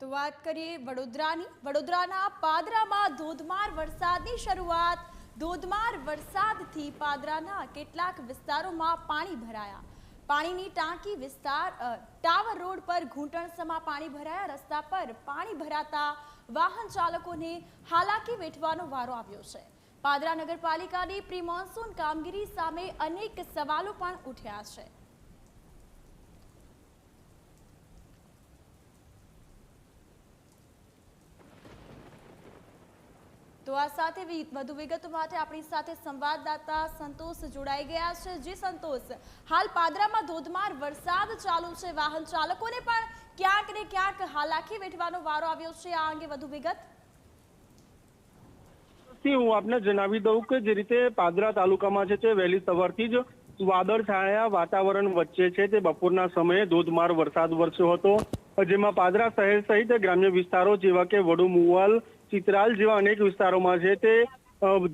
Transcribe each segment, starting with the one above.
તો વાત કરીએ વડોદરાની। વડોદરાના પાદરામાં ધોધમાર વરસાદની શરૂઆત। ધોધમાર વરસાદથી પાદરાના કેટલાક વિસ્તારોમાં પાણી ભરાયા। પાણીની ટાંકી વિસ્તાર ટાવર રોડ પર ઘૂંટણસમા પાણી ભરાયા। રસ્તા પર પાણી ભરાતા વાહન ચાલકોને હાલાકી વેઠવાનો વારો આવ્યો છે। પાદરા નગરપાલિકાની પ્રી મોન્સૂન કામગીરી સામે અનેક સવાલો પણ ઉઠ્યા છે। તો આ સાથે વધુ વિગતો માટે આપણી સાથે સંવાદદાતા સંતોષ જોડાઈ ગયા છે। જી સંતોષ, હાલ પાદરામાં ધોધમાર વરસાદ ચાલુ છે, વાહન ચાલકોને પણ ક્યાંક ને ક્યાંક હાલાકી વેઠવાનો વારો આવ્યો છે। આ અંગે વધુ વિગત। હું આપને જણાવી દઉં કે જે રીતે પાદરા તાલુકામાં છે તે વહેલી સવારથી જ વાદળછાયા વાતાવરણ વચ્ચે છે તે બપોરના સમયે ધોધમાર વરસાદ વરસ્યો હતો, જેમાં પાદરા શહેર સહિત ગ્રામ્ય વિસ્તારો જેવા કે વડુ મુવાલ, ચિત્રાલ જેવા અનેક વિસ્તારોમાં છે તે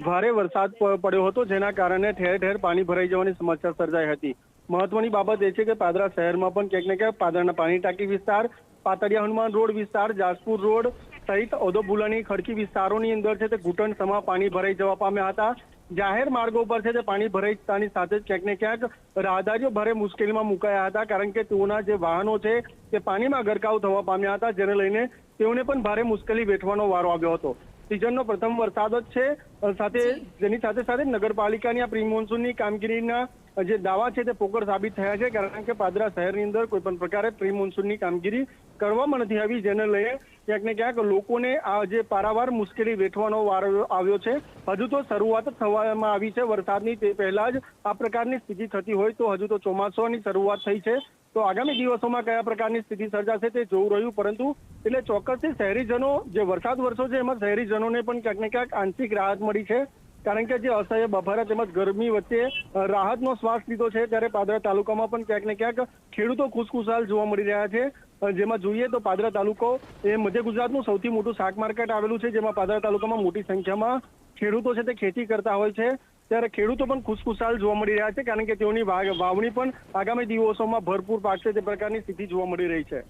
ભારે વરસાદ પડ્યો હતો, જેના કારણે ઠેર ઠેર પાણી ભરાઈ જવાની સમસ્યા સર્જાઈ હતી। મહત્વની બાબત એ છે કે પાદરા શહેરમાં પણ ક્યાંક ને ક્યાંક પાદરાના પાણી ટાંકી વિસ્તાર, પાતળિયા હનુમાન રોડ વિસ્તાર, જાસપુર રોડ સહિત ઔદોબુલાની ખડકી વિસ્તારોની અંદર છે તે ઘૂંટણસમા પાણી ભરાઈ જવા પામ્યા હતા। જાહેર માર્ગો પર છે તે પાણી ભરાઈ જતાની સાથે જ ક્યાંક ને ક્યાંક રાહદારીઓ ભારે મુશ્કેલીમાં મુકાયા હતા, કારણ કે તેઓના જે વાહનો છે તે પાણીમાં ગરકાવ થવા પામ્યા હતા, જેને લઈને તેઓને પણ ભારે મુશ્કેલી વેઠવાનો વારો આવ્યો હતો। સિઝનનો પ્રથમ વરસાદ જ છે, સાથે જેની સાથે સાથે નગરપાલિકાની આ પ્રી મોન્સૂનની કામગીરીના જે દાવા છે તે પોકળ સાબિત થયા છે, કારણ કે પાદરા શહેરની અંદર કોઈ પણ પ્રકારે પ્રી મોન્સૂનની કામગીરી કરવામાં નથી આવી, જેને લઈને ક્યાંક ને ક્યાંક લોકોને આ જે પારાવાર મુશ્કેલી વેઠવાનો વારો આવ્યો છે। હજુ તો શરૂઆત થવામાં આવી છે વરસાદની, તે પહેલા જ આ પ્રકારની સ્થિતિ થતી હોય તો હજુ તો ચોમાસાની શરૂઆત થઈ છે, તો આગામી દિવસોમાં કયા પ્રકારની સ્થિતિ સર્જાશે તે જોવું રહ્યું। પરંતુ એટલે ચોક્કસથી શહેરીજનો જે વરસાદ વરસ્યો છે એમાં શહેરીજનોને પણ ક્યાંક ને ક્યાંક આંશિક રાહત મળી છે, કારણ કે જે અસહ્ય બફારા તેમજ ગરમી વચ્ચે રાહતનો શ્વાસ લીધો છે, ત્યારે પાદરા તાલુકામાં પણ ક્યાંક ને ક્યાંક ખેડૂતો ખુશખુશાલ જોવા મળી રહ્યા છે। જેમાં જોઈએ તો પાદરા તાલુકો એ મધ્ય ગુજરાતનું સૌથી મોટું શાક માર્કેટ આવેલું છે, જેમાં પાદરા તાલુકામાં મોટી સંખ્યામાં ખેડૂતો છે તે ખેતી કરતા હોય છે, ત્યારે ખેડૂતો પણ ખુશખુશાલ જોવા મળી રહ્યા છે, કારણ કે તેઓની વાવણી પણ આગામી દિવસોમાં ભરપૂર પાકશે તે પ્રકારની સ્થિતિ જોવા મળી રહી છે।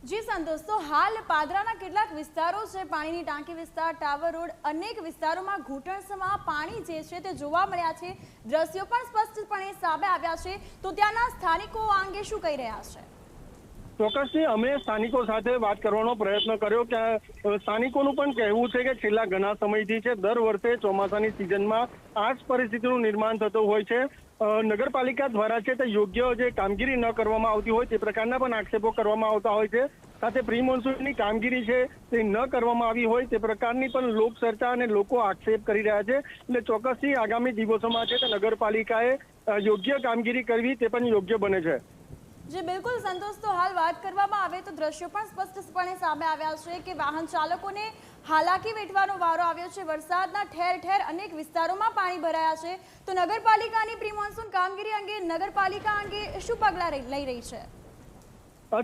જી સંતોષ, તો હાલ પાદરાના કેટલાક વિસ્તારો છે, પાણીની ટાંકી વિસ્તાર, ટાવર રોડ, અનેક વિસ્તારોમાં ઘૂંટણસમા પાણી જે છે તે જોવા મળ્યા છે, દ્રશ્યો પણ સ્પષ્ટપણે સામે આવ્યા છે, તો ત્યાંના સ્થાનિકો આ અંગે શું કહી રહ્યા છે? ચોક્કસથી અમે સ્થાનિકો સાથે વાત કરવાનો પ્રયત્ન કર્યો કે સ્થાનિકોનું પણ કહેવું છે કે છેલ્લા ઘણા સમયથી છે દર વર્ષે ચોમાસાની સિઝનમાં આ જ પરિસ્થિતિનું નિર્માણ થતું હોય છે। નગરપાલિકા દ્વારા છે તે યોગ્ય જે કામગીરી ન કરવામાં આવતી હોય તે પ્રકારના પણ આક્ષેપો કરવામાં આવતા હોય છે, સાથે પ્રી મોન્સૂનની કામગીરી છે તે ન કરવામાં આવી હોય તે પ્રકારની પણ લોકચર્ચા અને લોકો આક્ષેપ કરી રહ્યા છે। એટલે ચોક્કસથી આગામી દિવસોમાં છે તે નગરપાલિકાએ યોગ્ય કામગીરી કરવી તે પણ યોગ્ય બને છે। જી બિલકુલ સંતોષ, તો હાલ વાત કરવામાં આવે તો દ્રશ્યો પણ સ્પષ્ટપણે સામે આવ્યા છે કે વાહન ચાલકોને હાલાકી વેઠવાનો વારો આવ્યો છે। વરસાદના ઠેર ઠેર અનેક વિસ્તારોમાં પાણી ભરાયા છે, તો નગરપાલિકાની પ્રી મોન્સૂન કામગીરી અંગે નગરપાલિકા અંગે શું પગલાં લઈ રહી છે?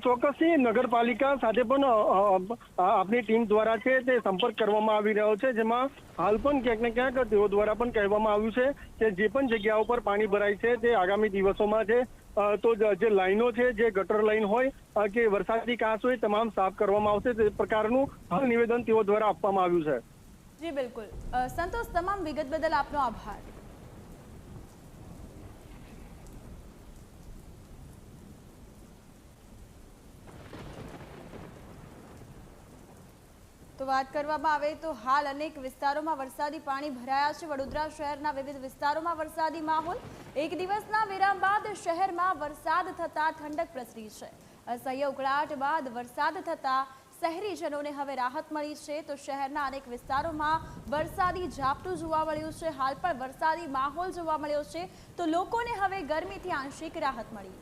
ચોક્કસથી નગરપાલિકા સાથે પણ આપણી ટીમ દ્વારા છે તે સંપર્ક કરવામાં આવી રહ્યો છે, જેમાં હાલ પણ ક્યાંક ને ક્યાંક તેઓ દ્વારા પણ કહેવામાં આવ્યું છે કે જે પણ જગ્યાઓ પર પાણી ભરાય છે તે આગામી દિવસોમાં છે તો જે લાઈનો છે, જે ગટર લાઈન હોય કે વરસાદી કાંસ હોય, તમામ સાફ કરવામાં આવશે, તે પ્રકારનું હાલ નિવેદન તેઓ દ્વારા આપવામાં આવ્યું છે। જી બિલકુલ સંતોષ, તમામ વિગત બદલ આપનો આભાર। તો વાત કરવામાં આવે તો હાલ અનેક વિસ્તારોમાં વરસાદી પાણી ભરાયા છે। વડોદરા શહેરના વિવિધ વિસ્તારોમાં વરસાદી માહોલ, એક દિવસના વિરામ બાદ શહેરમાં વરસાદ થતા ઠંડક પ્રસરી છે। અસહ્ય ઉકળાટ બાદ વરસાદ થતા શહેરીજનોને હવે રાહત મળી છે, તો શહેરના અનેક વિસ્તારોમાં વરસાદી ઝાપટું જોવા મળ્યું છે। હાલ પણ વરસાદી માહોલ જોવા મળ્યો છે, તો લોકોને હવે ગરમીથી આંશિક રાહત મળી।